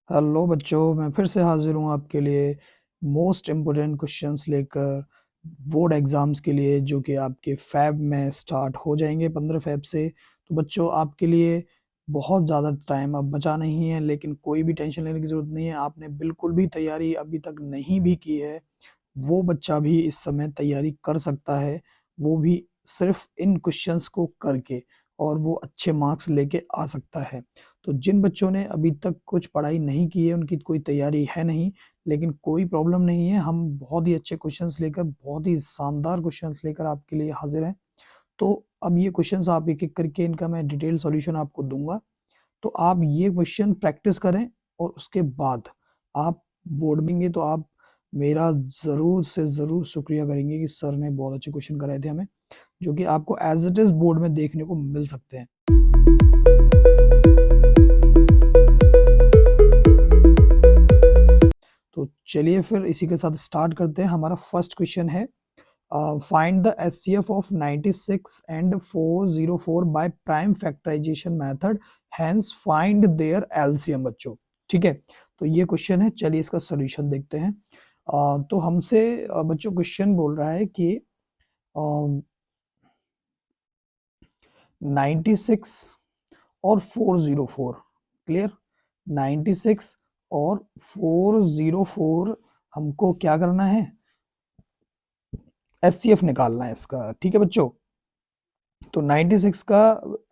Hello बच्चों, मैं फिर से हाजिर हूँ आपके लिए मोस्ट इम्पोर्टेंट क्वेश्चंस लेकर बोर्ड एग्जाम्स के लिए, जो कि आपके फैब में स्टार्ट हो जाएंगे 15 फैब से। तो बच्चों, आपके लिए बहुत ज़्यादा टाइम अब बचा नहीं है, लेकिन कोई भी टेंशन लेने की ज़रूरत नहीं है। आपने बिल्कुल भी तैयारी अभी तक नहीं भी की है, वो बच्चा भी इस समय तैयारी कर सकता है, वो भी सिर्फ इन क्वेश्चंस को करके, और वो अच्छे मार्क्स लेके आ सकता है। तो जिन बच्चों ने अभी तक कुछ पढ़ाई नहीं की है, उनकी कोई तैयारी है नहीं, लेकिन कोई प्रॉब्लम नहीं है। हम बहुत ही अच्छे क्वेश्चंस लेकर, बहुत ही शानदार क्वेश्चंस लेकर आपके लिए हाजिर हैं। तो अब ये क्वेश्चंस आप एक एक करके इनका मैं डिटेल सॉल्यूशन आपको दूंगा। तो आप ये क्वेश्चन प्रैक्टिस करें, और उसके बाद आप बोर्ड में आएंगे तो आप मेरा ज़रूर से ज़रूर शुक्रिया करेंगे कि सर ने बहुत अच्छे क्वेश्चन कराए थे हमें, जो कि आपको एज इट इज़ बोर्ड में देखने को मिल सकते हैं। तो चलिए फिर इसी के साथ स्टार्ट करते हैं। हमारा फर्स्ट क्वेश्चन है, find the HCF of 96 and 404 by prime factorization method, hence find their LCM. बच्चों, ठीक है, तो ये क्वेश्चन है। चलिए इसका सॉल्यूशन देखते हैं। तो हमसे बच्चों क्वेश्चन बोल रहा है कि 96 और 404, क्लियर, 96 और 404 हमको क्या करना है, एचसीएफ निकालना है इसका, ठीक है बच्चों। तो 96 का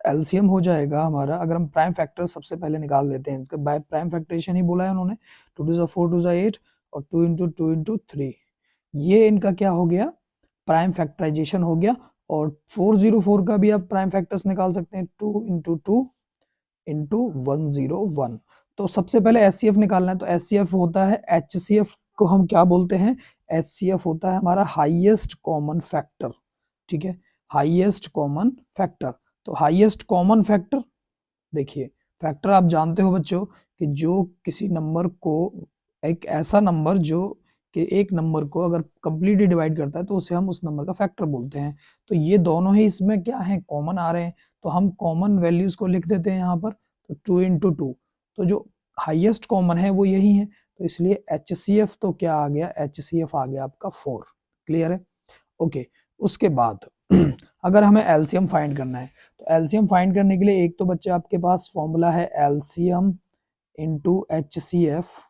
एलसीएम हो जाएगा हमारा, अगर हम प्राइम फैक्टर सबसे पहले निकाल लेते हैं, इसका बाय प्राइम फैक्टरेशन ही बोला है उन्होंने। 2 टू 4 टू 8 और 2 इंटू 2 इंटू 3, ये इनका क्या हो गया, प्राइम फैक्टराइजेशन हो गया। और 404 का भी आप प्राइम फैक्टर्स निकाल सकते हैं, 2 इंटू 2 इंटू 101। तो सबसे पहले एचसीएफ निकालना है। तो एचसीएफ होता है, एचसीएफ को हम क्या बोलते हैं, एचसीएफ होता है हमारा हाईएस्ट कॉमन फैक्टर, ठीक है, हाईएस्ट कॉमन फैक्टर। तो हाईएस्ट कॉमन फैक्टर, देखिए फैक्टर आप जानते हो बच्चों कि जो किसी नंबर को, एक ऐसा नंबर जो कि एक नंबर को अगर कंप्लीटली डिवाइड करता है तो उसे हम उस नंबर का फैक्टर बोलते हैं। तो ये दोनों ही इसमें क्या है, कॉमन आ रहे हैं, तो हम कॉमन वैल्यूज को लिख देते हैं यहाँ पर। तो 2 इंटू 2, तो जो हाईएस्ट कॉमन है वो यही है, तो इसलिए एचसीएफ तो क्या आ गया, एचसीएफ आ गया आपका 4, क्लियर है, ओके। उसके बाद अगर हमें एलसीएम फाइंड करना है, तो एलसीएम फाइंड करने के लिए एक तो बच्चे आपके पास फॉर्मूला है, LCM into HCF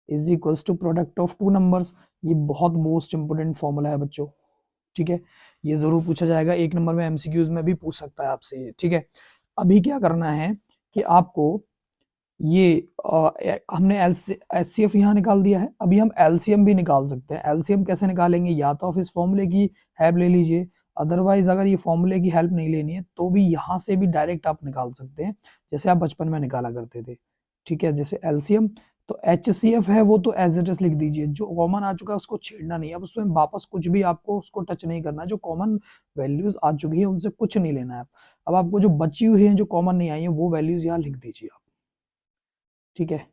is equals to product of two numbers. ये बहुत मोस्ट इंपोर्टेंट फॉर्मूला है बच्चों, ठीक है, ये जरूर पूछा जाएगा, एक नंबर में एमसीक्यूज में भी पूछ सकता है आपसे ये, ठीक है। अभी क्या करना है कि आपको ये हमने एचसीएफ यहाँ निकाल दिया है, अभी हम एलसीएम भी निकाल सकते हैं। एलसीएम कैसे निकालेंगे, या तो आप इस फॉर्मूले की हेल्प ले लीजिए, अदरवाइज अगर ये फॉर्मूले की हेल्प नहीं लेनी है तो भी यहाँ से भी डायरेक्ट आप निकाल सकते हैं, जैसे आप बचपन में निकाला करते थे, ठीक है। जैसे एलसीएम, तो एचसीएफ है वो तो एज इट इज लिख दीजिए, जो कॉमन आ चुका है उसको छेड़ना नहीं है, अब उसमें वापस कुछ भी आपको उसको टच नहीं करना, जो कॉमन वैल्यूज आ चुकी है उनसे कुछ नहीं लेना है। अब आपको जो बची हुई है, जो कॉमन नहीं आई है, वो वैल्यूज यहाँ लिख दीजिए आप, ठीक है,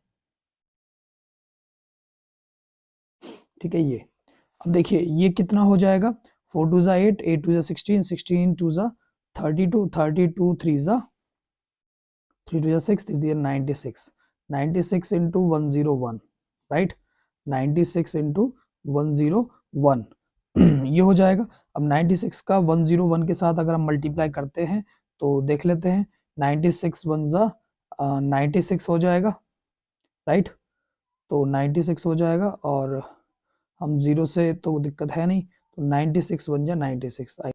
ठीक है। ये अब देखिए ये कितना हो जाएगा, 4 टू ज़ा 8, 8 टू ज़ा 16, 16 टू ज़ा 32, 32 3 ज़ा 3 टू ज़ा 6, 3 ज़ा 96, 96 इंटू 101, राइट, 96 इंटू 101 ये हो जाएगा। अब 96 का 101 के साथ अगर हम मल्टीप्लाई करते हैं तो देख लेते हैं, 96 1 ज़ा 96 हो जाएगा, राइट, तो 96 हो जाएगा, और हम जीरो से तो दिक्कत है नहीं, तो 96 बन जाए 96,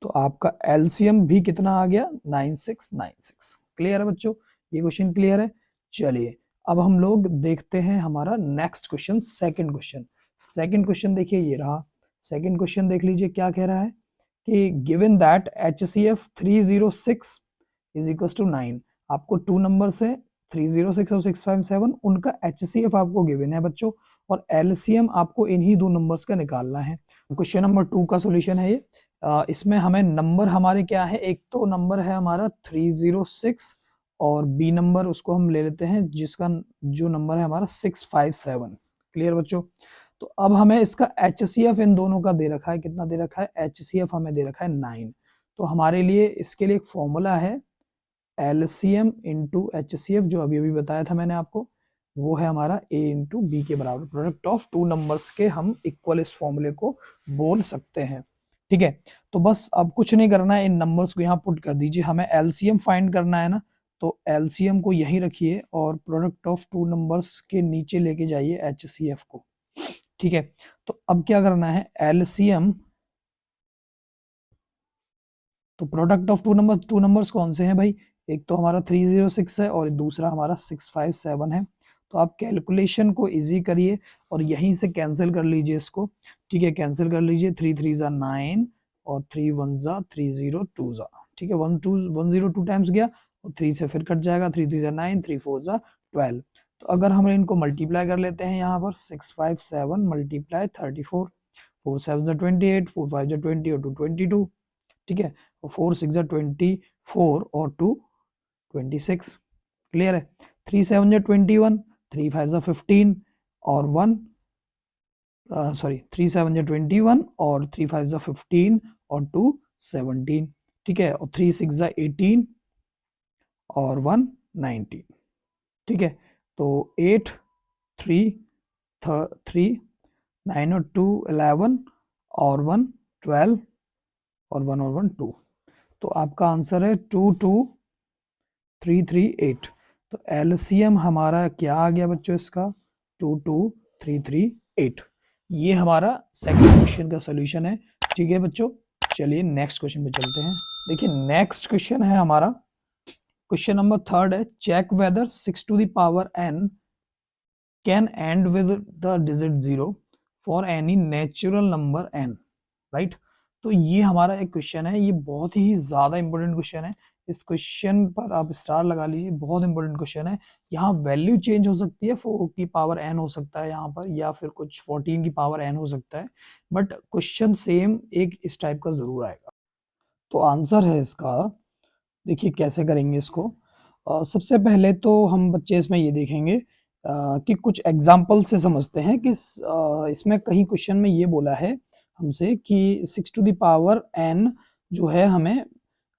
तो आपका एलसीएम भी कितना आ गया, 9696, क्लियर है बच्चों, ये क्वेश्चन क्लियर है। चलिए अब हम लोग देखते हैं हमारा next question, second question. Second question देखिए ये रहा, सेकंड क्वेश्चन देख लीजिए क्या कह रहा है कि given that HCF 306 is equal to 9, आपको टू नंबर से 306 और 657 उनका HCF आपको गिवन है बच्चों, और एलसीएम आपको इन्हीं दो नंबर्स का निकालना है। क्वेश्चन नंबर 2 का सॉल्यूशन है ये। इसमें हमें नंबर हमारे क्या है, एक तो नंबर है हमारा 306, और बी नंबर उसको हम ले लेते हैं जिसका जो नंबर है हमारा 657, क्लियर बच्चों। तो अब हमें इसका HCF इन दोनों का दे रखा है, कितना दे रखा है, HCF हमें दे रखा है 9। तो हमारे लिए इसके लिए एक फॉर्मूला है, LCM इंटू HCF, जो अभी अभी बताया था मैंने आपको, वो है हमारा a इंटू बी के बराबर, प्रोडक्ट ऑफ टू नंबर्स के हम इक्वल इस फॉर्मूले को बोल सकते हैं। ठीक है, तो बस अब कुछ नहीं करना है, इन नंबर्स को यहाँ पुट कर दीजिए, हमें एलसीएम फाइंड करना है ना, तो एलसीएम को यहीं रखिए और प्रोडक्ट ऑफ टू नंबर्स के नीचे लेके जाइए एचसीएफ को। ठीक है, तो अब क्या करना है, एलसीएम, तो प्रोडक्ट ऑफ टू नंबर्स कौन से हैं भाई, एक तो हमारा 306 है और दूसरा हमारा 657 है। तो आप कैलकुलेशन को इजी करिए और यहीं से कैंसिल कर लीजिए इसको। ठीक है, कैंसिल कर लीजिए, 3 3 जा 9 और 3 1 जा 302 जा। ठीक है, 102 टाइम्स गया और 3 से फिर कट जाएगा, 3 3 जा 9, 3 4 जा 12। तो अगर हम इनको मल्टीप्लाई कर लेते हैं यहाँ पर, 657 मल्टीप्लाई 34, 4 7 जा 28, 4 5 जा 20 और 2 22। ठीक है, 4 6 जा 24 और 2 26। क्लियर है, 3 7 जा 21, 3 5 जा 15 और 1 सॉरी 3 7 जा 21 और 3 5 जा 15 और 2 17। ठीक है, और 3 6 जा 18 और 1 19। ठीक है, तो 8 3 3 9 और 2 11 और 1 12 और 1 और 1 2। तो आपका आंसर है 22338। तो एलसीएम हमारा क्या आ गया बच्चों इसका, 22338। ये हमारा सेकंड क्वेश्चन का सोल्यूशन है। ठीक है बच्चों, चलिए नेक्स्ट क्वेश्चन पे चलते हैं। देखिए नेक्स्ट क्वेश्चन है हमारा, क्वेश्चन नंबर थर्ड है, check whether 6 to the power n can end with the digit 0 for any natural number n, right. तो ये हमारा एक क्वेश्चन है, ये बहुत ही ज्यादा इंपॉर्टेंट क्वेश्चन है। इस क्वेश्चन पर आप स्टार लगा लीजिए, बहुत इंपॉर्टेंट क्वेश्चन है। यहाँ वैल्यू चेंज हो सकती है, 4 की पावर n हो सकता है यहाँ पर, या फिर कुछ 14 की पावर n हो सकता है, बट क्वेश्चन सेम एक इस टाइप का जरूर आएगा। तो आंसर है इसका, देखिए कैसे करेंगे इसको। सबसे पहले तो हम बच्चे इसमें ये देखेंगे कि कुछ एग्जाम्पल से समझते हैं कि इसमें कहीं क्वेश्चन में ये बोला है हमसे कि 6 टू द पावर n जो है हमें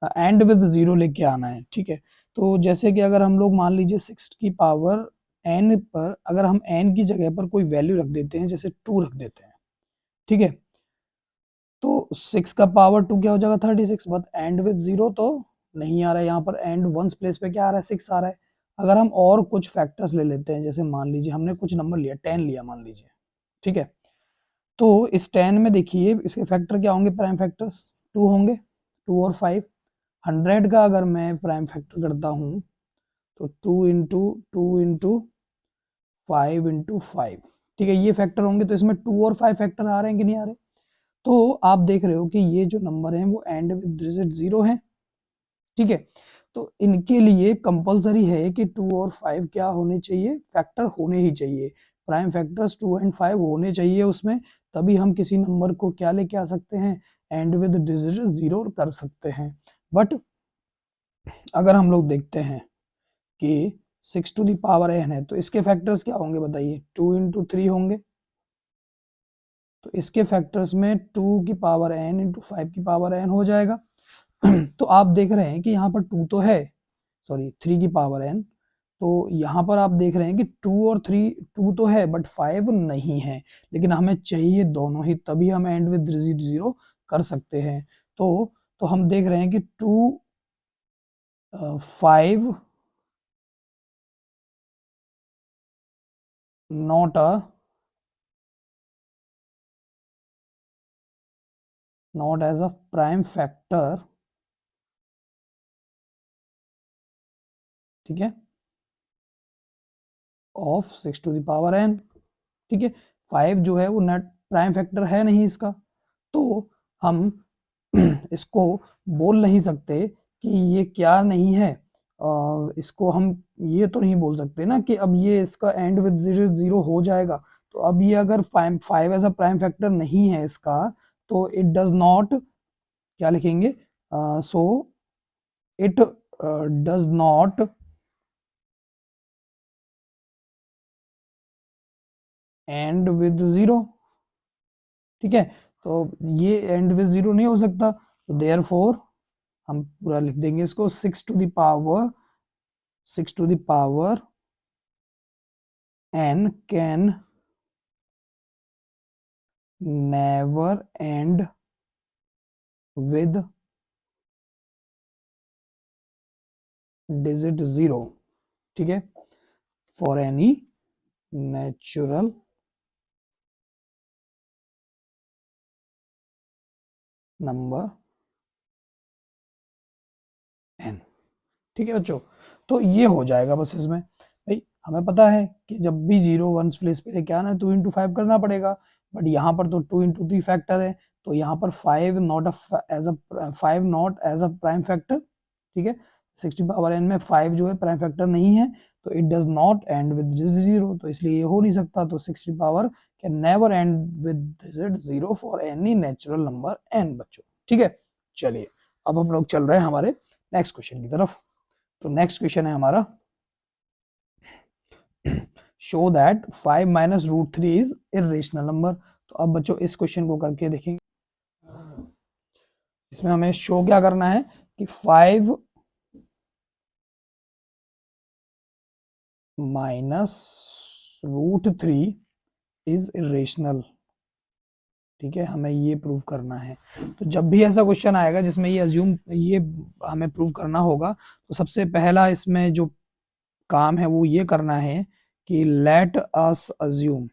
एंड विद 0 लेके आना है। ठीक है, तो जैसे कि अगर हम लोग मान लीजिए 6 की पावर n पर अगर हम n की जगह पर कोई वैल्यू रख देते हैं, जैसे 2 रख देते हैं, ठीक है, तो 6 का पावर 2 क्या हो जाएगा 36, बट एंड विद 0 तो नहीं आ रहा है यहाँ पर, एंड वंस प्लेस पे क्या आ रहा है 6 आ रहा है। अगर हम और कुछ फैक्टर्स ले लेते हैं, जैसे मान लीजिए हमने कुछ नंबर लिया 10 लिया मान लीजिए, ठीक है, तो इस 10 में देखिए इसके फैक्टर क्या होंगे, प्राइम फैक्टर्स 2 होंगे, 2 और 5। 100 का अगर मैं प्राइम फैक्टर करता हूँ तो 2 इंटू 5 ठीक है, ये फैक्टर होंगे। तो इसमें 2 और 5 फैक्टर आ रहे हैं कि नहीं आ रहे, तो आप देख रहे हो कि ये जो नंबर है वो एंड विद डिजिट 0 है। ठीक है, तो इनके लिए कंपलसरी है कि 2 और 5 क्या होने चाहिए, फैक्टर होने ही चाहिए, प्राइम फैक्टर्स 2 एंड 5 होने चाहिए उसमें, तभी हम किसी नंबर को क्या लेके आ सकते हैं, एंड विद डिजिट 0 कर सकते हैं। बट अगर हम लोग देखते हैं कि 6 टू द पावर n है, तो इसके फैक्टर्स क्या होंगे बताइए, 2 इंटू 3 होंगे, तो इसके फैक्टर्स में 2 की पावर n इंटू 5 की पावर n हो जाएगा। तो आप देख रहे हैं कि यहाँ पर 2 तो है, सॉरी 3 की पावर n, तो यहाँ पर आप देख रहे हैं कि 2 और 3, 2 तो है बट 5 नहीं है, लेकिन हमें चाहिए दोनों ही, तभी हम एंड विद डिजिट 0 कर सकते हैं। तो हम देख रहे हैं कि 2 5 not as a prime factor, ठीक है, of 6 to the power n। ठीक है, 5 जो है वो नेट प्राइम फैक्टर है नहीं इसका, तो हम इसको बोल नहीं सकते कि ये क्या नहीं है, इसको हम ये तो नहीं बोल सकते ना कि अब ये इसका एंड विद 0 हो जाएगा। तो अब ये अगर 5 ऐसा प्राइम फैक्टर नहीं है इसका, तो इट डज नॉट, क्या लिखेंगे, so it does not and with 0। ठीक है, तो ये एंड विद 0 नहीं हो सकता, तो देयरफॉर हम पूरा लिख देंगे इसको 6 to the power n can never end with digit 0, ठीक है, for any natural number n, ठीक है बच्चों। तो ये हो जाएगा बस इसमें, भाई हमें पता है कि जब भी 0 1 प्लेस पे क्या ना 2 into 5 करना पड़ेगा, बट यहाँ पर तो 2 into 3 फैक्टर है, तो यहाँ पर 5 not as a 5 not as a prime factor, ठीक है, 60 पावर n में 5 जो है प्राइम फैक्टर नहीं है, तो it does not and with 0, तो इसलिए ये हो नहीं सकता, तो 60 power can never and with 0 for any natural number n बच्चों, ठीक है। चलिए अब हम लोग चल रहे हैं हमारे नेक्स्ट क्वेश्चन की तरफ। तो नेक्स्ट क्वेश्चन है हमारा, show that 5 minus root 3 is irrational number. तो अब बच्चों इस क्वेश्चन को करके देखेंगे, इसमें हमें शो क्या करना है कि 5 माइनस रूट 3 इज इरेशनल, ठीक है, हमें ये प्रूव करना है। तो जब भी ऐसा क्वेश्चन आएगा जिसमें ये हमें प्रूव करना होगा, तो सबसे पहला इसमें जो काम है वो ये करना है कि let us assume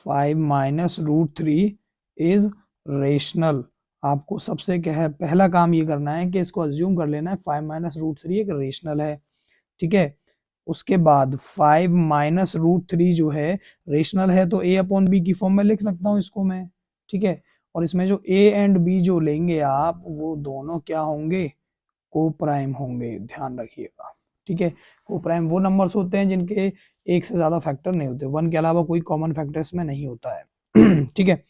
5 minus root 3 is rational. आपको सबसे क्या है, पहला काम ये करना है कि इसको अज्यूम कर लेना है 5 माइनस रूट 3 एक रेशनल है, ठीक है। उसके बाद 5 माइनस रूट 3 जो है रेशनल है, तो a अपॉन बी की फॉर्म में लिख सकता हूँ इसको मैं, ठीक है। और इसमें जो a एंड b जो लेंगे आप, वो दोनों क्या होंगे, को प्राइम होंगे, ध्यान रखिएगा, ठीक है। को प्राइम वो नंबर्स होते हैं जिनके एक से ज्यादा फैक्टर नहीं होते, वन के अलावा कोई कॉमन फैक्टर इसमें नहीं होता है ठीक है।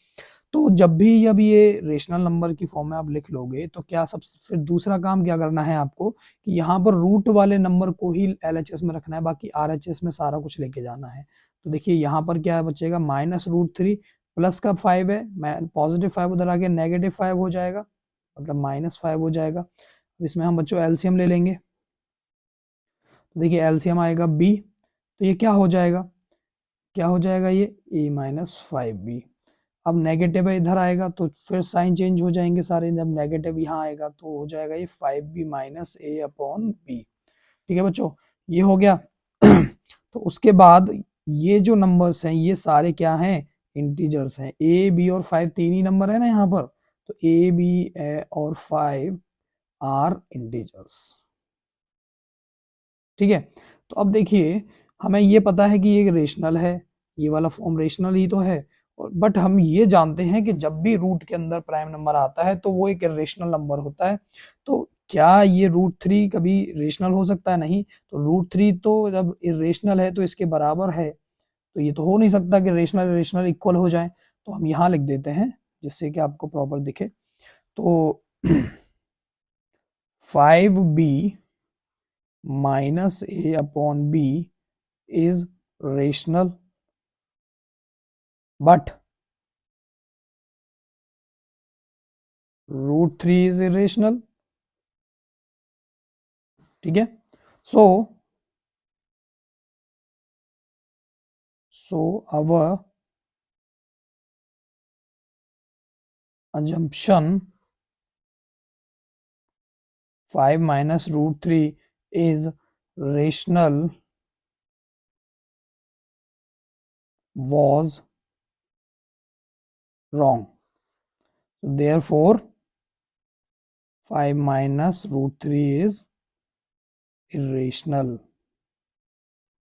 तो जब ये रेशनल नंबर की फॉर्म में आप लिख लोगे, तो क्या सब फिर दूसरा काम क्या करना है आपको कि यहाँ पर रूट वाले नंबर को ही LHS में रखना है, बाकी RHS में सारा कुछ लेके जाना है। तो देखिए यहाँ पर क्या बचेगा, माइनस रूट 3 प्लस का 5 है, मैं पॉजिटिव 5 उधर आके नेगेटिव 5 हो जाएगा, मतलब -5 हो जाएगा। इसमें हम बच्चों एलसीएम ले लेंगे, तो देखिए एलसीएम आएगा b, तो ये क्या हो जाएगा, क्या हो जाएगा ये a माइनस 5b। अब नेगेटिव है इधर आएगा, तो फिर साइन चेंज हो जाएंगे सारे, जब नेगेटिव यहाँ आएगा तो हो जाएगा ये 5b minus a upon b, ठीक है बच्चों, ये हो गया तो उसके बाद ये जो नंबर्स हैं ये सारे क्या हैं, इंटीजर्स हैं, a b और 5 तीन ही नंबर है ना यहाँ पर, तो a b और 5 आर इंटीजर्स, ठीक है। तो अब देखिए हमें ये पता है कि ये रेशनल है, ये वाला फॉर्म रेशनल ही तो है, बट हम ये जानते हैं कि जब भी रूट के अंदर प्राइम नंबर आता है तो वो एक इरेशनल नंबर होता है। तो क्या ये रूट 3 कभी रेशनल हो सकता है, नहीं, तो रूट 3 तो जब इरेशनल है तो इसके बराबर है, तो ये तो हो नहीं सकता कि रेशनल रेशनल इक्वल हो जाए, तो हम यहाँ लिख देते हैं जिससे कि आपको प्रॉपर दिखे। तो 5b minus a upon b is rational but root 3 is irrational, ठीक है। so our assumption 5 minus root 3 is rational was wrong, so therefore 5 minus root 3 is irrational,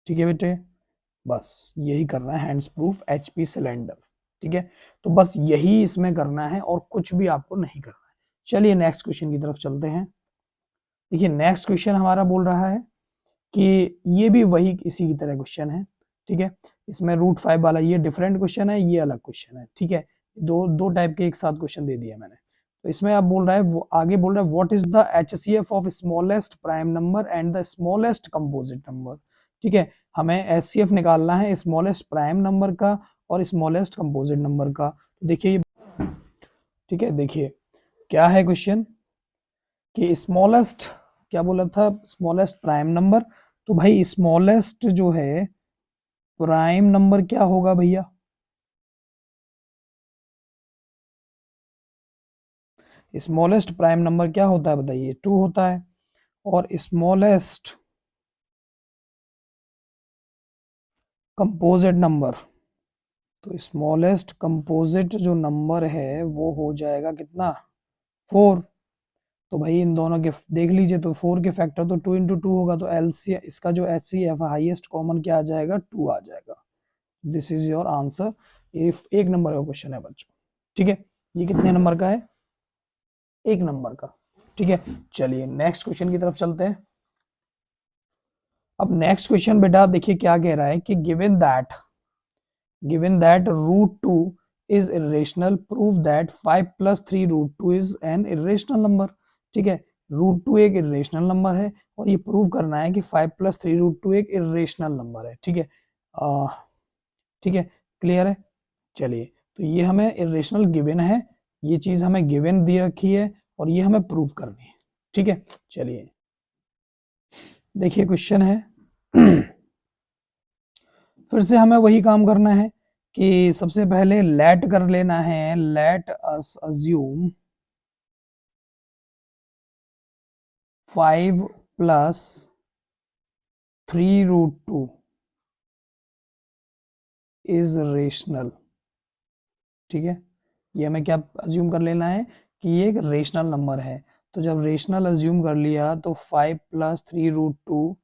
ठीक है बेटे, बस यही करना है, हैंड्स प्रूफ HP सिलेंडर, ठीक है। तो बस यही इसमें करना है और कुछ भी आपको नहीं करना है। चलिए नेक्स्ट क्वेश्चन की तरफ चलते हैं। देखिए नेक्स्ट क्वेश्चन हमारा बोल रहा है कि ये भी वही इसी की तरह क्वेश्चन है, ठीक है। इसमें रूट 5 वाला ये डिफरेंट क्वेश्चन है, ये अलग क्वेश्चन है, ठीक है। दो टाइप के एक साथ क्वेश्चन दे दिया मैंने। तो इसमें आप बोल रहा है, वो आगे बोल रहा है what is the HCF of smallest prime number and the smallest composite number, ठीक है। हमें HCF निकालना है स्मॉलेस्ट प्राइम नंबर का और स्मॉलेस्ट कंपोजिट नंबर का। तो देखिए, ठीक है, देखिए क्या है क्वेश्चन कि स्मॉलेस्ट क्या बोला था, स्मॉलेस्ट प्राइम नंबर, तो भाई स्मॉलेस्ट जो है प्राइम नंबर क्या होगा भैया? स्मॉलेस्ट प्राइम नंबर क्या होता है बताइए? 2 होता है। और स्मॉलेस्ट कंपोजिट नंबर, तो स्मॉलेस्ट कंपोजिट जो नंबर है वो हो जाएगा कितना? 4। तो भाई इन दोनों के देख लीजिए, तो 4 के फैक्टर तो 2 इंटू 2 होगा, तो एलसी इसका जो एचसीएफ हाईएस्ट कॉमन क्या आ जाएगा? 2 आ जाएगा। This is your answer. ये 1 नंबर का क्वेश्चन है बच्चों, ठीक है। ये कितने नंबर का है? 1 नंबर का, ठीक है। चलिए नेक्स्ट क्वेश्चन की तरफ चलते हैं। अब नेक्स्ट क्वेश्चन बेटा देखिए क्या कह रहा है कि given that root 2 is irrational, prove that 5 plus 3 root 2 is an irrational number। ठीक है, रूट 2 एक इरेशनल नंबर है और ये प्रूव करना है कि 5 प्लस 3 रूट 2 एक इरेशनल नंबर है। ठीक है, ठीक है, क्लियर है। चलिए, तो ये हमें इरेशनल गिवन है, ये चीज हमें गिवन दे रखी है और ये हमें प्रूव करनी है। ठीक है, चलिए देखिए क्वेश्चन है फिर से हमें वही काम करना है कि सबसे पहले लेट कर लेना है, let us assume 5 plus 3 root 2 is rational. ठीक है, ये हमें क्या अज्यूम कर लेना है कि ये एक रेशनल नंबर है। तो जब रेशनल अज्यूम कर लिया तो 5 प्लस 3 रूट 2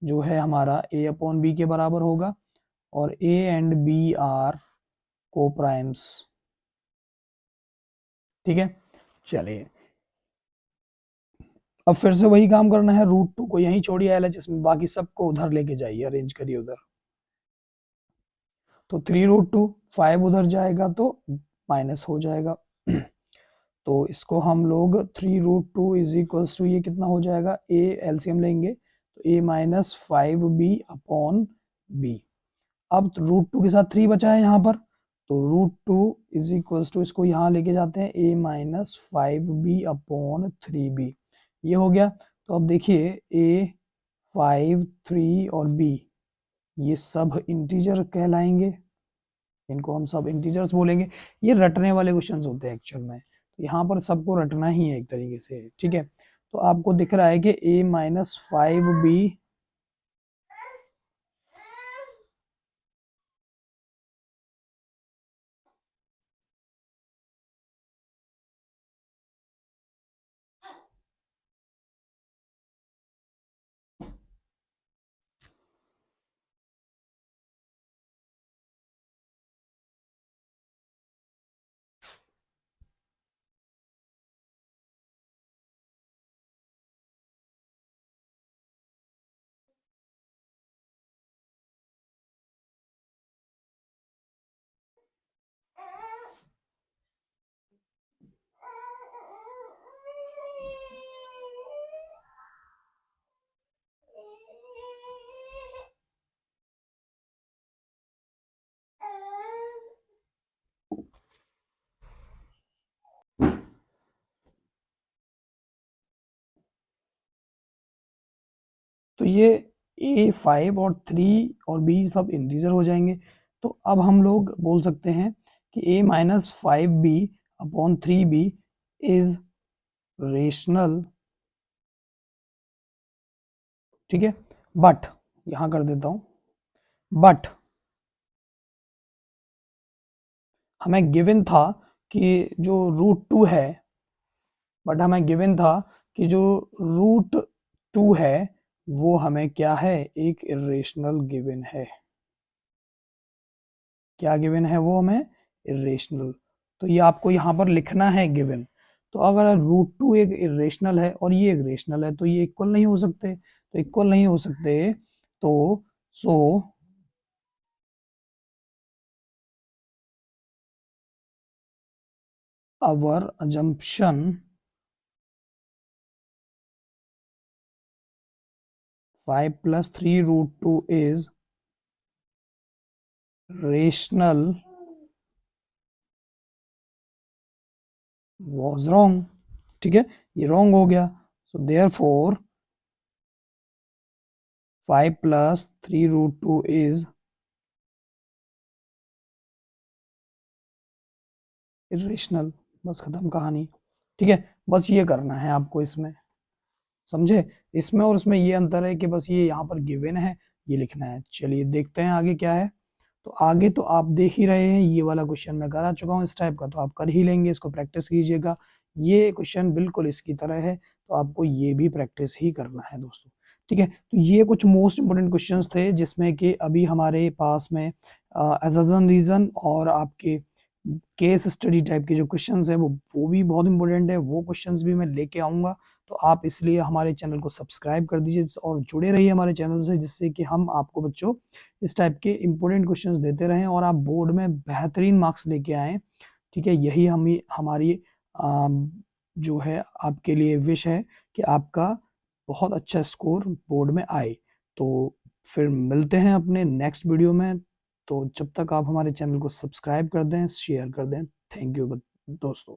जो है हमारा a अपॉन बी के बराबर होगा और a एंड b आर को प्राइम्स। ठीक है, चलिए अब फिर से वही काम करना है, रूट 2 को यहीं छोड़िए एलएचएस में, बाकी सबको उधर लेके जाइए, अरेंज करिए उधर। तो 3 रूट 2, 5 उधर जाएगा तो माइनस हो जाएगा तो इसको हम लोग 3 रूट 2 इज इक्वल्स टू ये कितना हो जाएगा? ए एलसीएम लेंगे तो ए माइनस 5b अपॉन बी। अब रूट 2 के साथ 3 बचा है यहाँ पर, तो रूट 2 इज इक्वल्स टू इसको यहाँ लेके जाते हैं a minus 5b upon 3b। ये हो गया। तो अब देखिए a 5 3 और b ये सब इंटीजर कहलाएंगे, इनको हम सब इंटीजर्स बोलेंगे। ये रटने वाले क्वेश्चंस होते हैं एक्चुअल में, तो यहाँ पर सबको रटना ही है एक तरीके से। ठीक है, तो आपको दिख रहा है कि a माइनस 5b तो ये a 5 और 3 और b सब इंटीजर हो जाएंगे। तो अब हम लोग बोल सकते हैं कि a minus 5b upon 3b is rational. ठीक है, बट यहां कर देता हूं, बट हमें गिवन था कि जो रूट 2 है, बट हमें गिवन था कि जो रूट 2 है वो हमें क्या है? एक इरेशनल गिवन है। क्या गिवन है वो हमें? इरेशनल। तो ये आपको यहाँ पर लिखना है गिवन। तो अगर रूट 2 एक इरेशनल है और ये एक रेशनल है तो ये इक्वल नहीं हो सकते, तो इक्वल नहीं हो सकते तो सो our assumption 5 plus 3 root 2 is rational was wrong। ठीक है, ये wrong हो गया। so therefore 5 plus 3√2 is irrational. बस खत्म कहानी। ठीक है, बस ये करना है आपको इसमें, समझे? इसमें और इसमें ये अंतर है कि बस ये यहाँ पर गिवन है, ये लिखना है। चलिए देखते हैं आगे क्या है। तो आगे तो आप देख ही रहे हैं, ये वाला क्वेश्चन मैं करा चुका हूँ इस टाइप का, तो आप कर ही लेंगे, इसको प्रैक्टिस कीजिएगा। ये क्वेश्चन बिल्कुल इसकी तरह है, तो आपको ये भी प्रैक्टिस ही करना है दोस्तों। ठीक है, तो ये कुछ मोस्ट इंपोर्टेंट क्वेश्चंस थे जिसमें कि अभी हमारे पास में एसजन रीजन और आपके केस स्टडी टाइप के जो क्वेश्चंस हैं वो भी बहुत इंपॉर्टेंट है, वो क्वेश्चंस भी मैं लेके आऊँगा। तो आप इसलिए हमारे चैनल को सब्सक्राइब कर दीजिए और जुड़े रहिए हमारे चैनल से, जिससे कि हम आपको बच्चों इस टाइप के इंपॉर्टेंट क्वेश्चंस देते रहें और आप बोर्ड में बेहतरीन मार्क्स लेके आएँ। ठीक है, यही हमारी जो है आपके लिए विश है कि आपका बहुत अच्छा स्कोर बोर्ड में आए। तो फिर मिलते हैं अपने नेक्स्ट वीडियो में। तो जब तक आप हमारे चैनल को सब्सक्राइब कर दें, शेयर कर दें। थैंक यू दोस्तों।